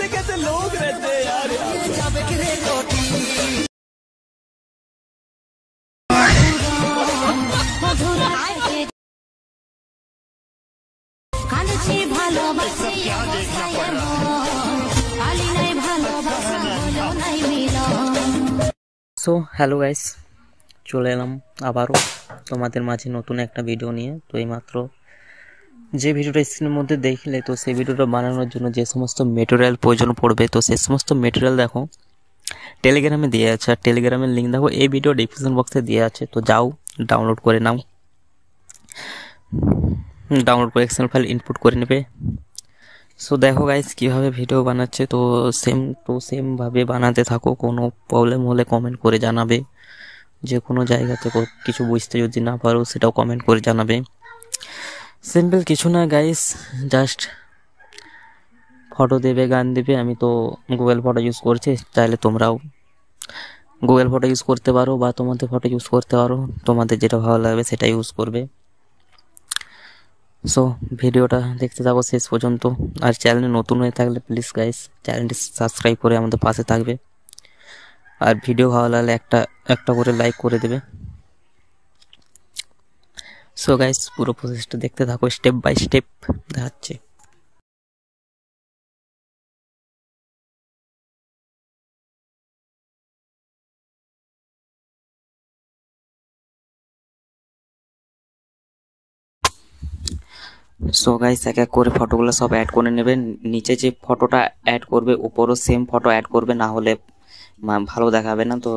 कैसे कैसे लोग रहते हैं यार। সো হ্যালো গাইস, চলে এলাম আবারও তোমাদের মাঝে নতুন একটা ভিডিও নিয়ে। তো এইমাত্র যে ভিডিওটা স্ক্রিনের মধ্যে দেখলে, তো সেই ভিডিওটা বানানোর জন্য যে সমস্ত মেটেরিয়াল প্রয়োজন পড়বে, তো সেই সমস্ত মেটেরিয়াল দেখো টেলিগ্রামে দিয়ে আছে। আর টেলিগ্রামের লিঙ্ক দেখো এই ভিডিও ডিসক্রিপশন বক্সে দিয়ে আছে। তো যাও ডাউনলোড করে নাও, ডাউনলোড করে এক্সেল ফাইল ইনপুট করে নেবে। সো দেখো গাইস কীভাবে ভিডিও বানাচ্ছে, তো সেমভাবে বানাতে থাকো। কোনো প্রবলেম হলে কমেন্ট করে জানাবে। যে কোনো জায়গাতে কিছু বুঝতে যদি না পারো সেটাও কমেন্ট করে জানাবে। সিম্পল কিছু না গাইস, জাস্ট ফটো দেবে, গান দেবে। আমি তো গুগল ফটো ইউজ করছি, চাইলে তোমরাও গুগল ফটো ইউজ করতে পারো বা তোমাদের ফটো ইউজ করতে পারো। তোমাদের যেটা ভালো লাগবে সেটা ইউজ করবে। সো ভিডিওটা দেখতে থাকো শেষ পর্যন্ত। আর চ্যানেলে নতুন হয়ে থাকলে প্লিজ গাইস চ্যানেলটি সাবস্ক্রাইব করে আমাদের পাশে থাকবে। আর ভিডিও ভালো লাগলে একটা করে লাইক করে দেবে। সো গাইস পুরো প্রসেসটা দেখতে থাকো, স্টেপ বাই স্টেপ দেখাচ্ছে। সো গাইস এক এক করে ফটোগুলো সব অ্যাড করে নেবেন। নিচে যে ফটোটা অ্যাড করবে উপরও সেম ফটো অ্যাড করবে, না হলে ভালো দেখাবে না। তো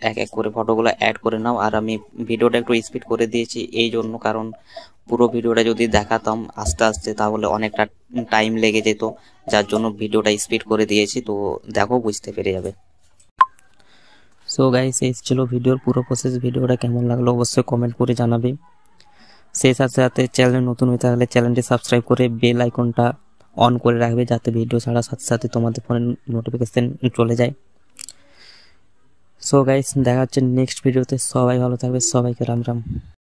এক এক করে ফটোগুলো অ্যাড করে নাও। আর আমি ভিডিওটা একটু স্পিড করে দিয়েছি এই জন্য, কারণ পুরো ভিডিওটা যদি দেখাতাম আস্তে আস্তে তাহলে অনেকটা টাইম লেগে যেত, যার জন্য ভিডিওটা স্পিড করে দিয়েছি। তো দেখো বুঝতে পেরে যাবে। সো গাইস এই ছিল ভিডিওর পুরো প্রসেস। ভিডিওটা কেমন লাগলো অবশ্যই কমেন্ট করে জানাবে। সেই সাথে সাথে চ্যানেলে নতুন হয়ে থাকলে চ্যানেলটি সাবস্ক্রাইব করে বেল আইকনটা অন করে রাখবে, যাতে ভিডিও ছাড়ার সাথে সাথে তোমাদের ফোনে নোটিফিকেশন চলে যায়। সো গাইস দেখা হচ্ছে নেক্সট ভিডিওতে। সবাই ভালো থাকবে, সবাইকে রাম রাম।